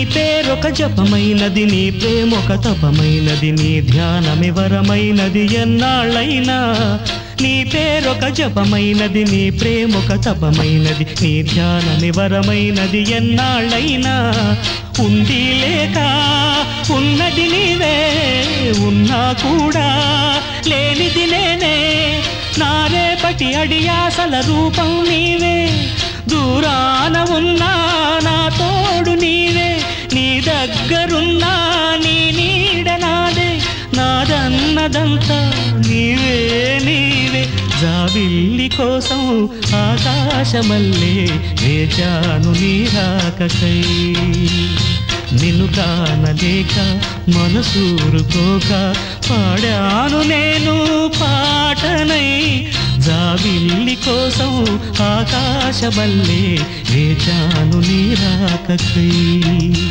పేరొక జపమైనది, నీ ప్రేమొక తపమైనది, నీ ధ్యానమి వరమైనది ఎన్నాళ్ళైనా. నీ పేరొక జపమైనది, నీ ప్రేమొక తపమైనది, నీ ధ్యానమి వరమైనది ఎన్నాళ్ళైనా. ఉంది లేక ఉన్నది నీవే, ఉన్నా కూడా లేనిది నేనే. నా రేపటి అడియాసల రూపం నీవే, దూరాన ఉన్నా నా తోడు నీవే. నీ దగ్గరున్నా నీ నీడ నాదే, నాదన్నదంతా నీవే నీవే. జాబిల్లి కోసం ఆకాశమల్లే వేచాను నీ రాకకై. నిన్ను కానలేక మనసూరుకోక పాడాను నేను పాటనై. జాబిల్లి కోసం ఆకాశమల్లే వేచాను నీ రాకకై.